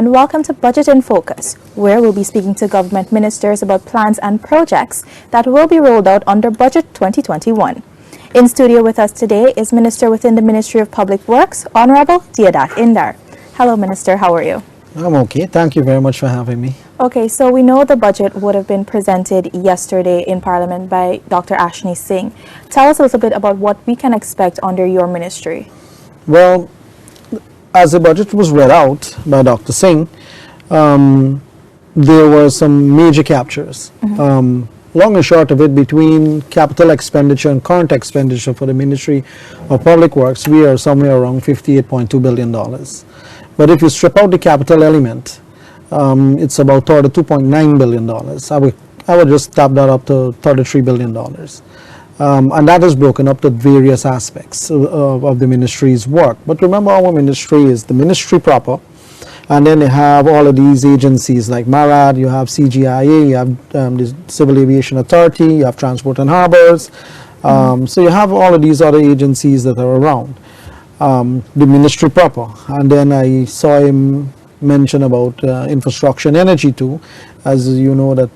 and welcome to Budget in Focus, where we'll be speaking to government ministers about plans and projects that will be rolled out under Budget 2021. In studio with us today is Minister within the Ministry of Public Works, Honorable Deodat Indar. Hello, Minister. How are you? I'm okay. Thank you very much for having me. Okay, so we know the budget would have been presented yesterday in Parliament by Dr. Ashni Singh. Tell us a little bit about what we can expect under your ministry. Well, as the budget was read out by Dr. Singh, there were some major captures. Long and short of it, between capital expenditure and current expenditure for the Ministry of Public Works, we are somewhere around $58.2 billion. But if you strip out the capital element, it's about $32.9 billion. I would just tap that up to $33 billion. And that is broken up to various aspects of the ministry's work. But remember, our ministry is the ministry proper, and then you have all of these agencies like MARAD, you have CGIA, you have the Civil Aviation Authority, you have Transport and Harbors. So you have all of these other agencies that are around. The ministry proper. And then I saw him mention about infrastructure and energy too. As you know, that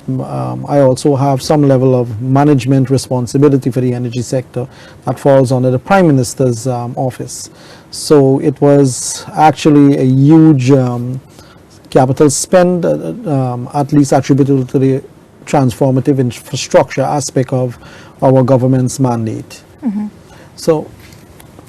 I also have some level of management responsibility for the energy sector that falls under the Prime Minister's office. So it was actually a huge capital spend, at least attributable to the transformative infrastructure aspect of our government's mandate. So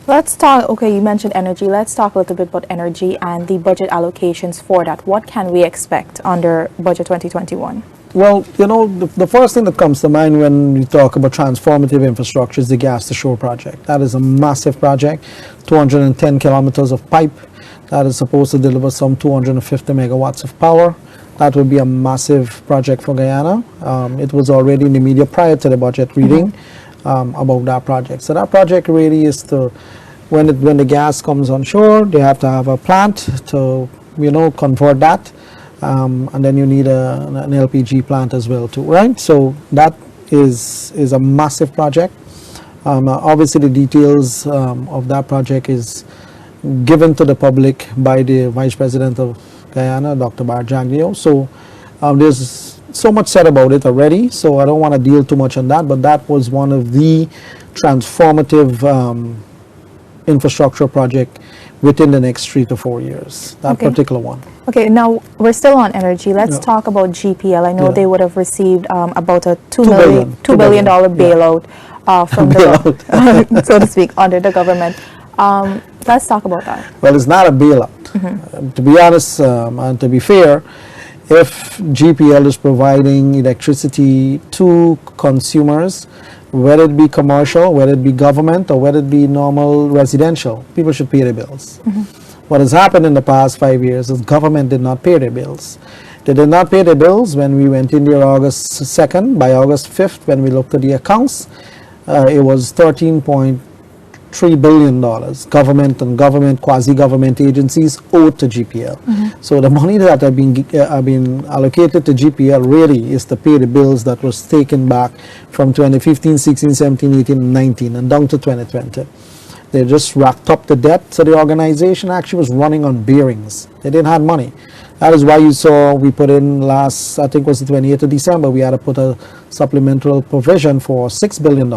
let's talk, okay, you mentioned energy. Let's talk a little bit about energy and the budget allocations for that. What can we expect under Budget 2021? Well, you know, the first thing that comes to mind when we talk about transformative infrastructure is the Gas to Shore project. That is a massive project, 210 kilometers of pipe that is supposed to deliver some 250 megawatts of power. That would be a massive project for Guyana. It was already in the media prior to the budget reading. About that project. So that project really is to, when the gas comes on shore, they have to have a plant to, you know, convert that, and then you need an LPG plant as well too, right? So that is a massive project. Obviously the details of that project is given to the public by the Vice President of Guyana, Dr. Barjaglio. So there's so much said about it already, so I don't want to deal too much on that, but that was one of the transformative infrastructure project within the next 3 to 4 years, that particular one. Okay, now we're still on energy. Let's talk about GPL. I know they would have received about a $2 billion bailout from the, so to speak, under the government. Let's talk about that. Well, it's not a bailout. To be honest, and to be fair, if GPL is providing electricity to consumers, whether it be commercial, whether it be government, or whether it be normal residential, people should pay their bills. What has happened in the past 5 years is government did not pay their bills. They did not pay their bills when we went in there August 2nd. By August 5th, when we looked at the accounts, it was $13.3 billion government and quasi-government agencies owed to GPL. So the money that have been allocated to GPL really is to pay the bills that was taken back from 2015, 16, 17, 18, and 19 and down to 2020. They just racked up the debt, so the organization actually was running on bearings. They didn't have money. That is why you saw we put in last, I think it was the 28th of December, we had to put a supplemental provision for $6 billion,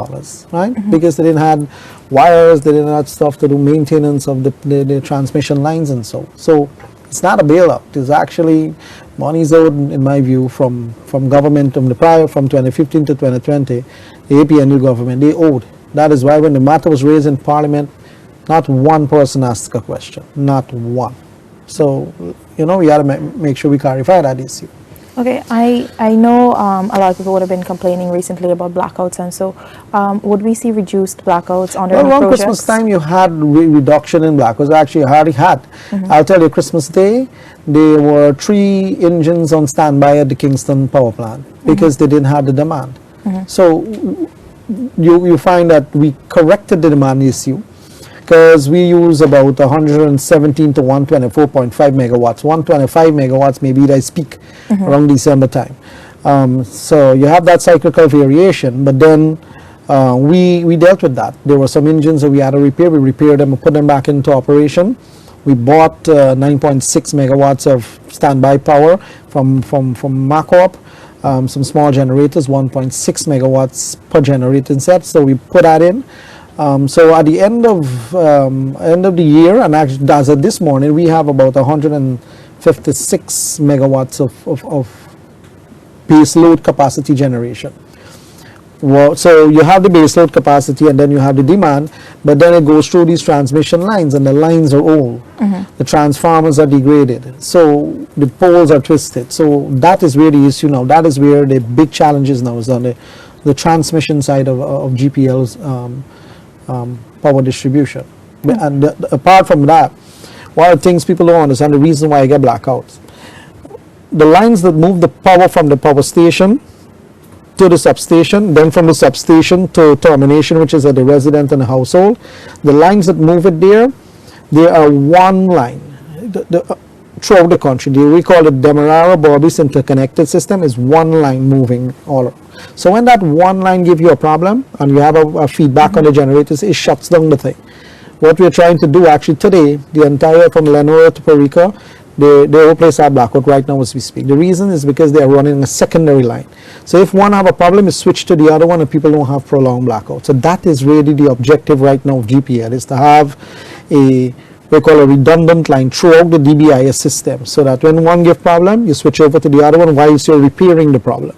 right? Because they didn't have wires, they didn't have stuff to do maintenance of the transmission lines and so. So it's not a bailout. It's actually money's owed, in my view, from government from 2015 to 2020, the APNU government, they owed. That is why when the matter was raised in Parliament, not one person asked a question, not one. So, you know, we got to make sure we clarify that issue. Okay, I know a lot of people would have been complaining recently about blackouts, and so would we see reduced blackouts under the projects? Around Christmas time you had reduction in blackouts. Actually, I hardly had. I'll tell you, Christmas Day, there were 3 engines on standby at the Kingston power plant because they didn't have the demand. So you find that we corrected the demand issue, because we use about 117 to 124.5 megawatts. 125 megawatts maybe they peak around December time. So you have that cyclical variation, but then we dealt with that. There were some engines that we had to repair. We repaired them and put them back into operation. We bought 9.6 megawatts of standby power from Macop, some small generators, 1.6 megawatts per generating set. So we put that in. So at the end of the year, and actually as of this morning, we have about 156 megawatts of base load capacity generation. Well, so you have the base load capacity and then you have the demand, but then it goes through these transmission lines, and the lines are old. The transformers are degraded, so the poles are twisted. So that is where the issue now. That is where the big challenges now is on the transmission side of GPL's power distribution. And apart from that, one of the things people don't understand, the reason why I get blackouts, the lines that move the power from the power station to the substation, then from the substation to termination, which is at the resident and the household, the lines that move it there, they are one line. Throughout the country, we call it Demerara-Borbis interconnected system, is one line moving all around. So when that one line gives you a problem and you have a feedback on the generators, it shuts down the thing. What we're trying to do actually today, the entire from Lenora to Perica, they replace our blackout right now as we speak. The reason is because they are running a secondary line. So if one have a problem, you switch to the other one and people don't have prolonged blackout. So that is really the objective right now of GPL, is to have we call a redundant line throughout the DBIS system, so that when one give problem, you switch over to the other one whilst you're repairing the problem.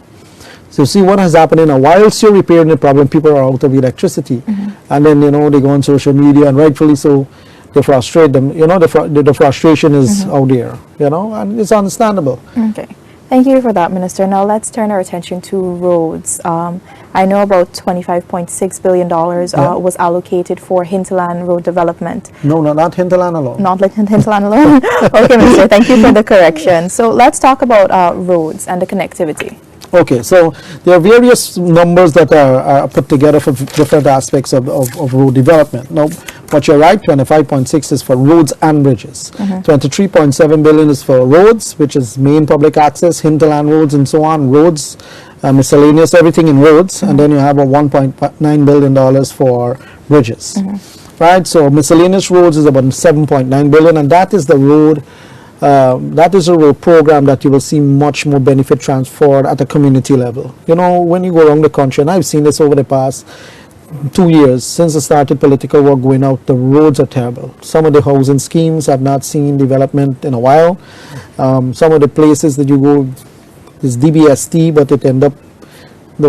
So see what has happened now, whilst you're repairing the problem, people are out of electricity. And then, they go on social media, and rightfully so, they frustrate them. The frustration is out there, and it's understandable. Okay. Thank you for that, Minister. Now let's turn our attention to roads. I know about $25.6 billion was allocated for hinterland road development. No, not hinterland alone. Not like hinterland alone? Okay, Minister, thank you for the correction. So let's talk about roads and the connectivity. Okay, so there are various numbers that are put together for different aspects of road development. Now, but you're right, 25.6 is for roads and bridges. 23.7 billion is for roads, which is main public access, hinterland roads and so on, roads, miscellaneous, everything in roads. And then you have a $1.9 billion for bridges. Right, so miscellaneous roads is about 7.9 billion, and that is the road that is a road program that you will see much more benefit transferred at a community level. When you go around the country, and I've seen this over the past 2 years since I started political work going out, the roads are terrible. Some of the housing schemes have not seen development in a while. Some of the places that you go is DBST, but it end up the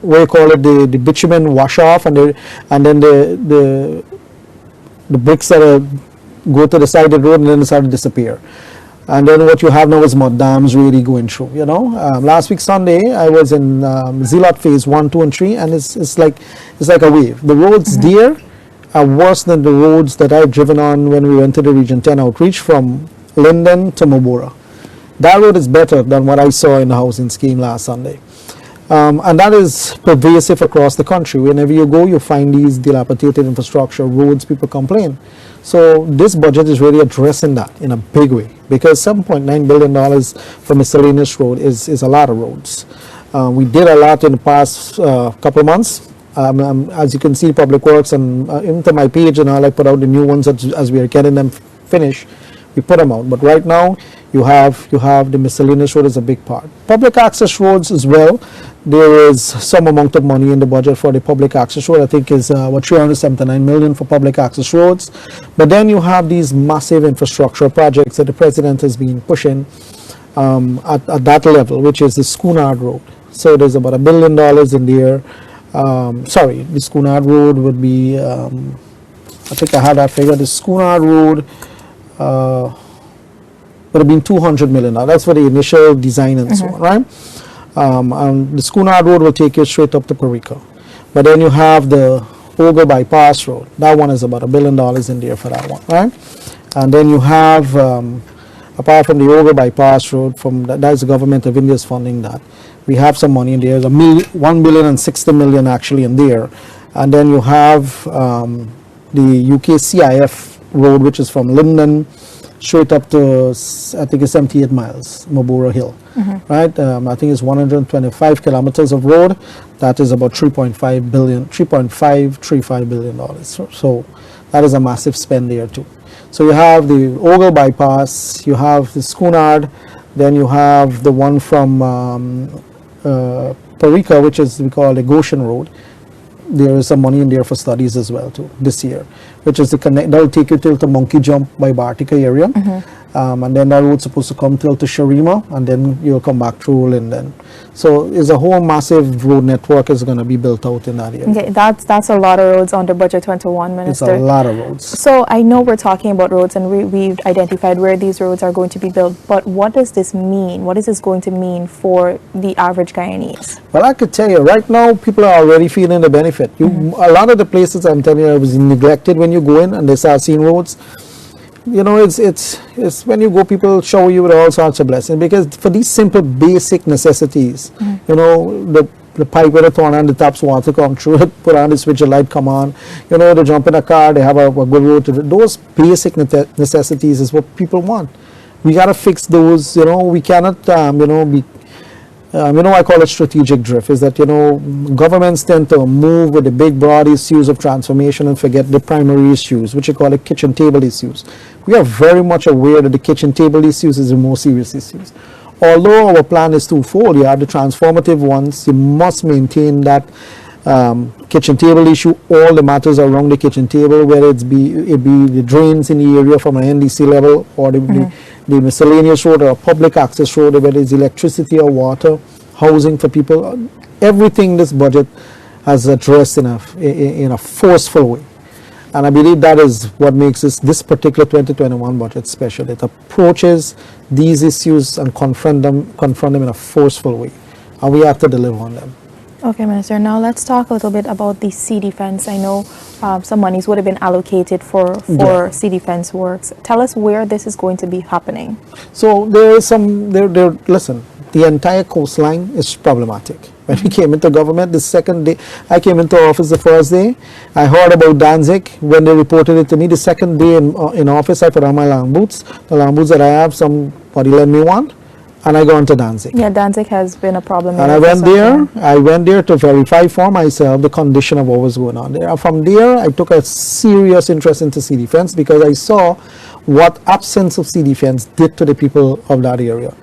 what you call it, the bitumen wash off, and then the bricks that go to the side of the road and then start to disappear. And then what you have now is mud dams really going through, Last week Sunday, I was in Zealot phase 1, 2, and 3, and it's like a wave. The roads there are worse than the roads that I've driven on when we went to the Region 10 outreach from Linden to Mobura. That road is better than what I saw in the housing scheme last Sunday. And that is pervasive across the country. Whenever you go, you find these dilapidated infrastructure roads, people complain. So this budget is really addressing that in a big way, because $7.9 billion for miscellaneous road is a lot of roads. We did a lot in the past couple of months. As you can see, Public Works and into my page and all, I put out the new ones as we are getting them finished. We put them out, but right now you have the miscellaneous road is a big part. Public access roads as well. There is some amount of money in the budget for the public access road. I think is what $379 million for public access roads. But then you have these massive infrastructure projects that the president has been pushing at that level, which is the Schoonard Road. So there's about $1 billion in there. The Schoonard Road would be, I think I had that figure. The Schoonard Road would have been $200 million. That's for the initial design and so on, right? And the Schoonard Road will take you straight up to Perica. But then you have the Ogle Bypass Road. That one is about $1 billion in there for that one, right? And then you have, apart from the Ogle Bypass Road, that's the government of India is funding that. We have some money in there. There's $1.06 billion actually in there. And then you have the UK CIF Road, which is from Linden straight up to, I think it's 78 miles, Mobura Hill, right? I think it's 125 kilometers of road. That is about $3.535 billion. So That is a massive spend there too. So you have the Ogle bypass, you have the Schoonard, then you have the one from Parika, which is we call the Goshen Road. There is some money in there for studies as well too this year, which is the connect. That will take you till the Monkey Jump by Bartica area, and then that road's supposed to come till to Sharima, and then you'll come back through Linden. So it's a whole massive road network is going to be built out in that area. Okay, that's a lot of roads under budget 21, Minister. It's a lot of roads. So I know we're talking about roads and we've identified where these roads are going to be built, but what does this mean? What is this going to mean for the average Guyanese? Well, I could tell you, right now, people are already feeling the benefit. A lot of the places, I'm telling you, was neglected when you go in and they start seeing roads. You know, it's when you go, people shower you with all sorts of blessings, because for these simple basic necessities, you know, the pipe with a turn on, the taps water come through, put on the switch, the light come on, you know, they jump in a car, they have a good road to those basic necessities is what people want. We got to fix those, you know, we cannot, you know, be, you know, I call it strategic drift, is that, you know, governments tend to move with the big broad issues of transformation and forget the primary issues, which you call the kitchen table issues. We are very much aware that the kitchen table issues is the most serious issues. Although our plan is twofold, you have the transformative ones, you must maintain that kitchen table issue, all the matters around the kitchen table, whether it be the drains in the area from an NDC level, or the miscellaneous road or a public access road, whether it's electricity or water, housing for people. Everything this budget has addressed in a forceful way. And I believe that is what makes this particular 2021 budget special. It approaches these issues and confront them in a forceful way. And we have to deliver on them. Okay, Minister. Now let's talk a little bit about the sea defense. I know some monies would have been allocated for sea defense works. Tell us where this is going to be happening. So there is some, listen, the entire coastline is problematic. When we came into government, the second day, I came into office the first day, I heard about Danzig when they reported it to me. The second day in office, I put on my long boots, the long boots that I have, somebody lent me one, and I got into Danzig. Yeah, Danzig has been a problem. And I went there to verify for myself the condition of what was going on there. And from there, I took a serious interest into sea defense, because I saw what absence of sea defense did to the people of that area.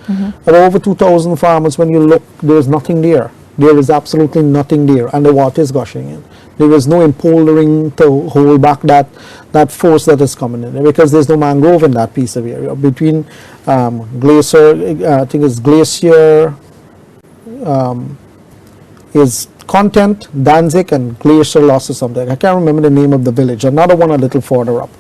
About over 2,000 farmers, when you look, there's nothing there. There is absolutely nothing there, and the water is gushing in. There is no impouldering to hold back that force that is coming in there, because there's no mangrove in that piece of area. Between Glacier, I think it's Glacier, is Content, Danzig, and Glacier Loss or something. I can't remember the name of the village. Another one a little further up.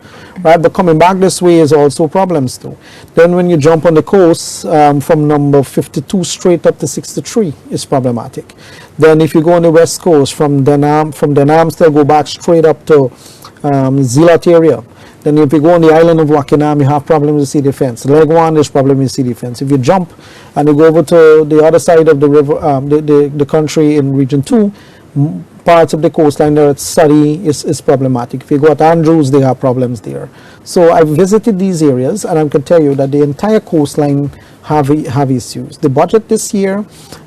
Right, but coming back this way is also problems too. Then when you jump on the coast from number 52 straight up to 63 is problematic. Then if you go on the west coast from Denham still go back straight up to Zeelat area. Then if you go on the island of Wakinam, you have problems with sea defense. Legwan, there's problem with sea defense. If you jump and you go over to the other side of the river, the country in region 2, parts of the coastline there at Surrey is problematic. If you go at Andrews, they have problems there. So I've visited these areas, and I can tell you that the entire coastline have issues. The budget this year,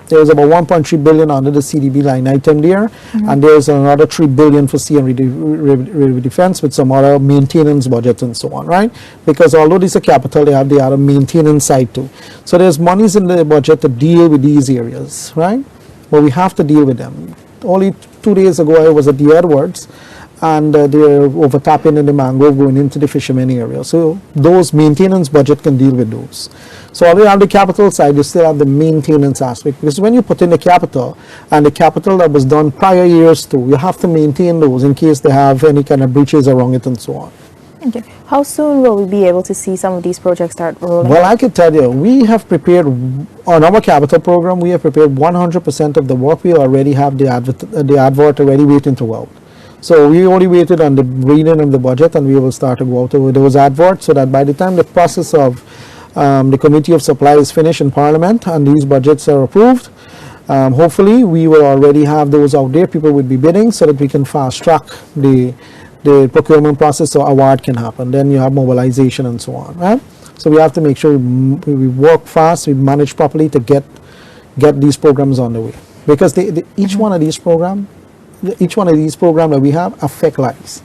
there's about 1.3 billion under the CDB line item there, and there's another 3 billion for sea and river defense with some other maintenance budget and so on, right? Because although these are capital, they have the other maintenance side too. So there's monies in the budget to deal with these areas, right? But we have to deal with them. Only 2 days ago, I was at the Edwards, and they're overtapping in the mangrove going into the fishermen area. So those maintenance budget can deal with those. So although you have the capital side, you still have the maintenance aspect, because when you put in the capital, and the capital that was done prior years too, you have to maintain those in case they have any kind of breaches around it and so on. Okay. How soon will we be able to see some of these projects start rolling? Well, I can tell you, we have prepared, on our capital program, we have prepared 100% of the work. We already have the advert already waiting to go out. So we only waited on the reading of the budget, and we will start to go out with those adverts, so that by the time the process of the Committee of Supply is finished in Parliament and these budgets are approved, hopefully we will already have those out there. People will be bidding, so that we can fast track the procurement process, so award can happen. Then you have mobilization and so on, right? So we have to make sure we work fast, we manage properly to get these programs on the way, because each one of these programs that we have affect lives.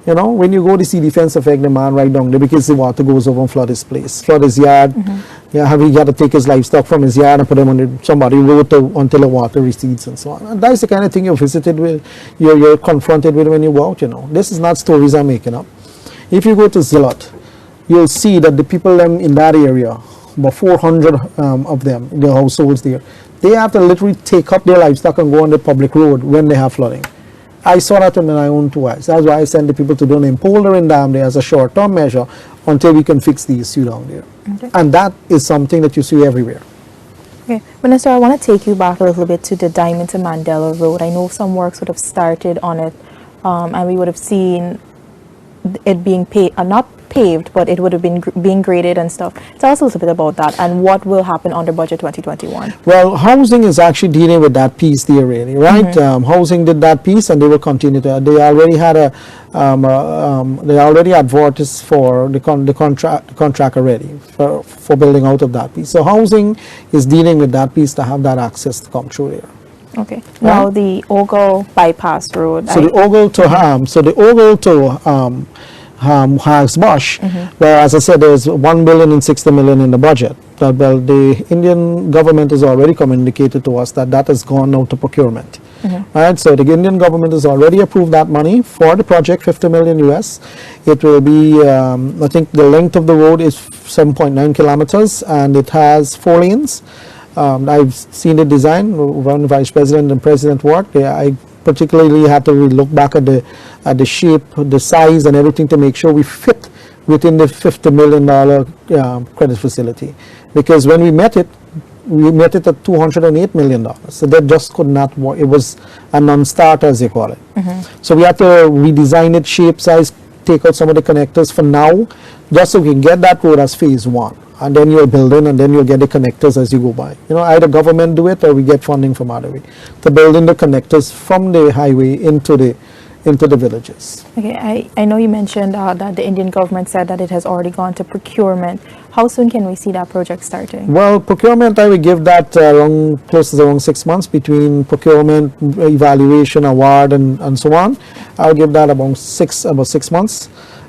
You know, when you go to see defense effect, the man right down there because the water goes over and flood his place, flood his yard. Yeah, he got to take his livestock from his yard and put them on somebody road until the water recedes and so on. And that's the kind of thing you're visited with, you're confronted with when you go out. You know, this is not stories I'm making up. If you go to Zilot, you'll see that the people in that area, about 400 of them, the households there, they have to literally take up their livestock and go on the public road when they have flooding. I saw that with my own two eyes. That's why I send the people to do an poldering dam there as a short-term measure until we can fix the issue down there. Okay. And that is something that you see everywhere. Okay, Minister, I want to take you back a little bit to the Diamond to Mandela Road. I know some work sort of started on it, and we would have seen it being not paved, but it would have been being graded and stuff. Tell us a little bit about that and what will happen under budget 2021. Well, housing is actually dealing with that piece there, really, right? Housing did that piece, and they will continue to. They already had they already advertised for the contract already for building out of that piece. So housing is dealing with that piece to have that access to come through there. Okay. Now the Ogle bypass road. So the Ogle to Harbour-Bush, where, as I said, there's $1 billion and $60 million in the budget. Well, the Indian government has already communicated to us that that has gone out to procurement. Right, so the Indian government has already approved that money for the project, $50 million US. It will be, I think the length of the road is 7.9 kilometers, and it has 4 lanes. I've seen the design when Vice President and President worked. I particularly had to look back at the shape, the size, and everything to make sure we fit within the $50 million credit facility. Because when we met it at $208 million. So that just could not work. It was a non-starter, as they call it. So we had to redesign it, shape, size, take out some of the connectors for now, just so we can get that road as phase 1. And then you'll build in, and then you'll get the connectors as you go by. You know, either government do it or we get funding from other way to build in the connectors from the highway into the villages. Okay, I know you mentioned that the Indian government said that it has already gone to procurement. How soon can we see that project starting? Well, procurement, I would give that close to around 6 months between procurement, evaluation, award, and so on. I'll give that about 6 months.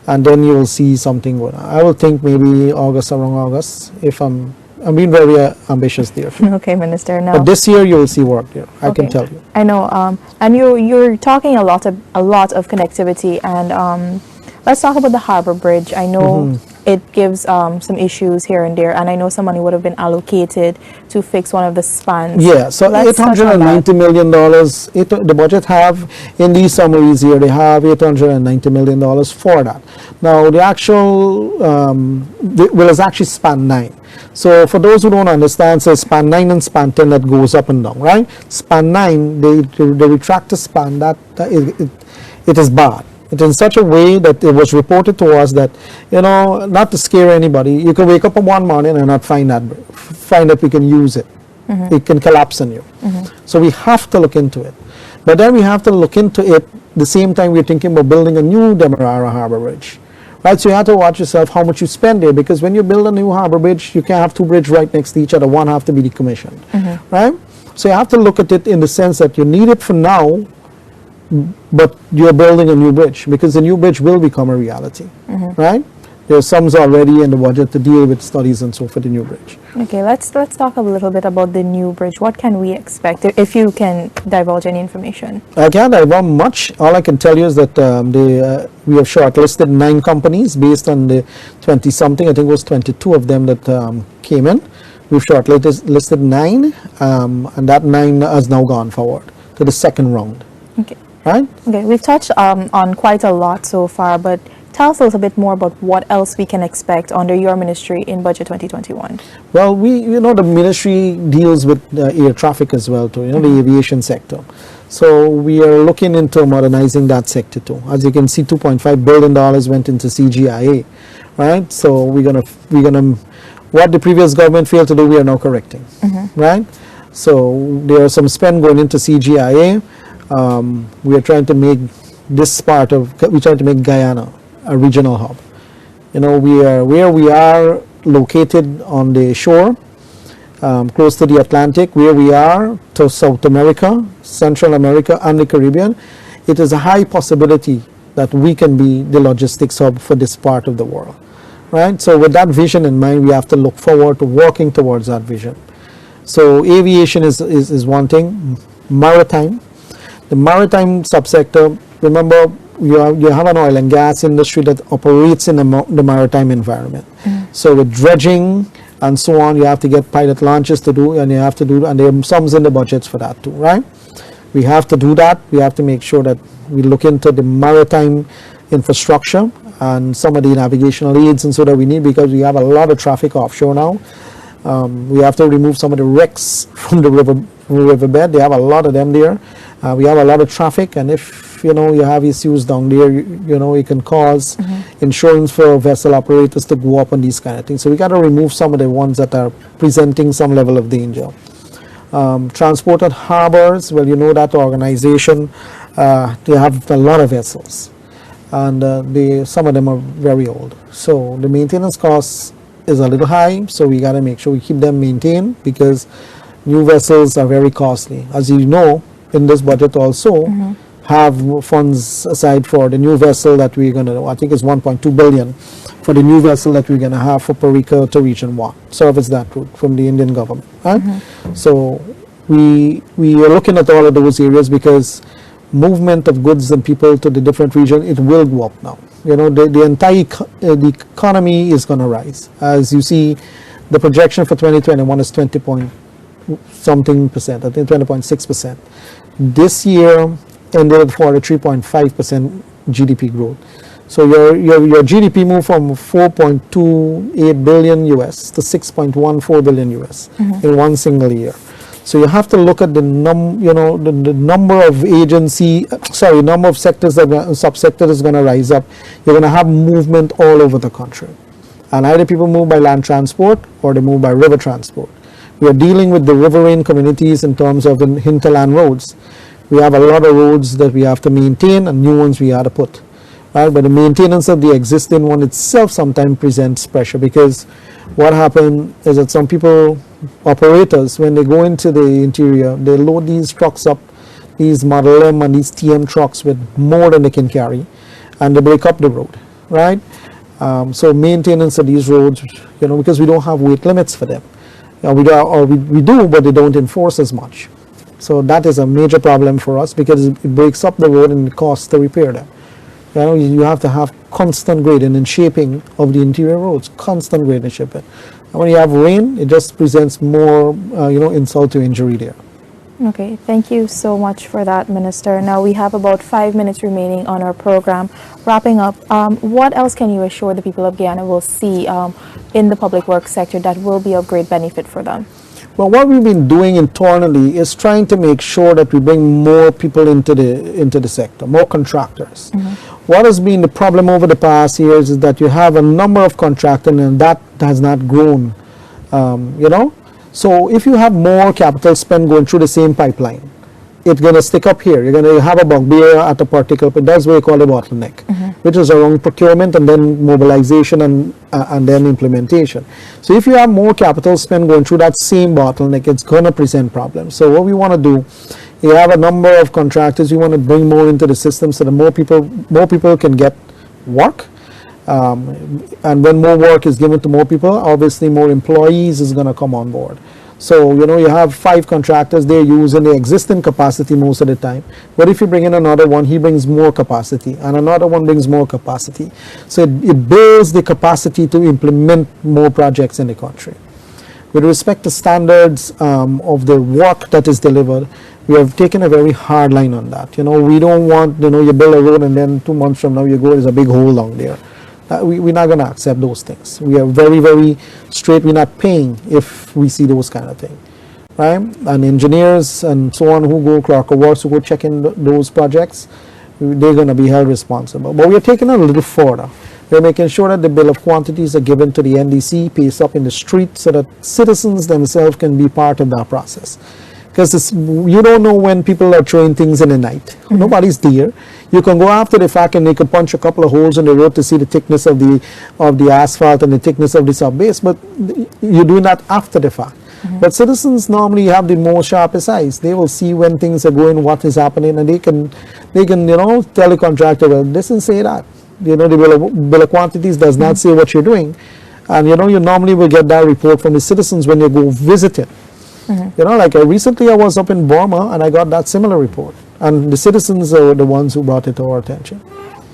And then you will see something going on. I will think maybe around August, if I'm being very ambitious there. Okay, Minister. Now, but this year you will see work there. I can tell you. I know. And you're talking a lot of connectivity, and let's talk about the Harbour Bridge. I know it gives some issues here and there, and I know some money would have been allocated to fix one of the spans. Yeah, so $890 million, the budget have, in these summaries here, they have $890 million for that. Now, the actual, well, it's actually span 9. So, for those who don't understand, so span 9 and span 10 that goes up and down, right? Span 9, they retract the span, it is bad. It in such a way that it was reported to us that, you know, not to scare anybody, you can wake up one morning and not find that we can use it. It can collapse on you. So we have to look into it. But then we have to look into it the same time we're thinking about building a new Demerara Harbour Bridge. Right, so you have to watch yourself how much you spend there, because when you build a new harbour bridge, you can't have 2 bridges right next to each other. One have to be decommissioned. Right? So you have to look at it in the sense that you need it for now, but you're building a new bridge, because the new bridge will become a reality, right? There's sums already in the budget to deal with studies and so for the new bridge. Okay, let's talk a little bit about the new bridge. What can we expect, if you can divulge any information? I can't divulge much. All I can tell you is that we have shortlisted 9 companies based on the 20-something, I think it was 22 of them that came in. We've shortlisted 9, and that 9 has now gone forward to the second round. Okay. Right? Okay, we've touched on quite a lot so far, but tell us a little bit more about what else we can expect under your ministry in budget 2021. Well, the ministry deals with air traffic as well too, the aviation sector. So we are looking into modernizing that sector too. As you can see, $2.5 billion went into CGIA, right? So we're gonna what the previous government failed to do, we are now correcting, right? So there are some spend going into CGIA. We are trying to make Guyana a regional hub. Where we are located on the shore, close to the Atlantic, where we are to South America, Central America, and the Caribbean, it is a high possibility that we can be the logistics hub for this part of the world, right? So with that vision in mind, we have to look forward to working towards that vision. So aviation is one thing. Maritime, the maritime subsector, remember you have an oil and gas industry that operates in the maritime environment. So with dredging and so on, you have to get pilot launches to do, and you have to do, and there are sums in the budgets for that too, right? We have to do that. We have to make sure that we look into the maritime infrastructure and some of the navigational aids and so that we need, because we have a lot of traffic offshore now. We have to remove some of the wrecks from the riverbed. They have a lot of them there. We have a lot of traffic, and if you have issues down there, it can cause insurance for vessel operators to go up on these kind of things. So we got to remove some of the ones that are presenting some level of danger. Transport at harbors, well, that organization, they have a lot of vessels, and some of them are very old. So the maintenance costs is a little high, so we got to make sure we keep them maintained, because new vessels are very costly. As you know, in this budget also have funds aside for the new vessel that we're going to, I think it's 1.2 billion for the new vessel that we're going to have for Perica to Region 1, service that route from the Indian government, right? So we are looking at all of those areas, because movement of goods and people to the different regions, it will go up now. The entire the economy is going to rise. As you see, the projection for 2021 is 20 point something percent, I think 20.6%. This year ended for a 3.5% GDP growth. So your GDP moved from 4.28 billion US to 6.14 billion US in one single year. So you have to look at the number of number of sectors subsectors is going to rise up. You're going to have movement all over the country, and either people move by land transport or they move by river transport. We are dealing with the riverine communities in terms of the hinterland roads. We have a lot of roads that we have to maintain, and new ones we have to put. Right? But the maintenance of the existing one itself sometimes presents pressure, because what happened is that some people, operators, when they go into the interior, they load these trucks up, these Model M and these TM trucks, with more than they can carry, and they break up the road, right? So maintenance of these roads, because we don't have weight limits for them. We do, but they don't enforce as much. So that is a major problem for us, because it breaks up the road and it costs to repair them. You have to have constant grading and shaping of the interior roads, constant grading and shaping. And when you have rain, it just presents more, insult to injury there. Okay, thank you so much for that, Minister. Now we have about 5 minutes remaining on our program. Wrapping up, what else can you assure the people of Guyana will see in the public works sector that will be of great benefit for them? Well, what we've been doing internally is trying to make sure that we bring more people into the sector, more contractors. What has been the problem over the past years is that you have a number of contractors, and that has not grown, So if you have more capital spend going through the same pipeline, it's going to stick up here. You're going to have a bugbear at a particular point. That's what we call a bottleneck, which is around procurement and then mobilization and then implementation. So if you have more capital spend going through that same bottleneck, it's going to present problems. So what we want to do, you have a number of contractors. We want to bring more into the system so that more people can get work. And when more work is given to more people, obviously more employees is going to come on board. So, you have 5 contractors, they're using the existing capacity most of the time. But if you bring in another one, he brings more capacity, and another one brings more capacity. So it builds the capacity to implement more projects in the country. With respect to standards of the work that is delivered, we have taken a very hard line on that. We don't want, you build a road and then 2 months from now you go, there's a big hole down there. We're not going to accept those things. We are very, very straight. We're not paying if we see those kind of things, right? And engineers and so on who go clerk of works, who go check in those projects, they're going to be held responsible. But we are taking it a little further. We're making sure that the bill of quantities are given to the NDC, pays up in the street, so that citizens themselves can be part of that process. Because you don't know when people are throwing things in the night. Nobody's there. You can go after the fact and they can punch a couple of holes in the road to see the thickness of the asphalt and the thickness of the subbase, but you're doing that after the fact. But citizens normally have the more sharpest eyes. They will see when things are going, what is happening, and they they can, tell the contractor, well, this and say that. The bill of quantities does not say what you're doing. And, you normally will get that report from the citizens when you go visit it. Like recently I was up in Burma and I got that similar report. And the citizens are the ones who brought it to our attention.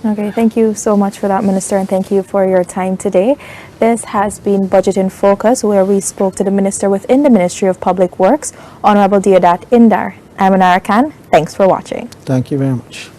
Okay, thank you so much for that, Minister, and thank you for your time today. This has been Budget in Focus, where we spoke to the Minister within the Ministry of Public Works, Honorable Deodat Indar. I'm Anara Khan. Thanks for watching. Thank you very much.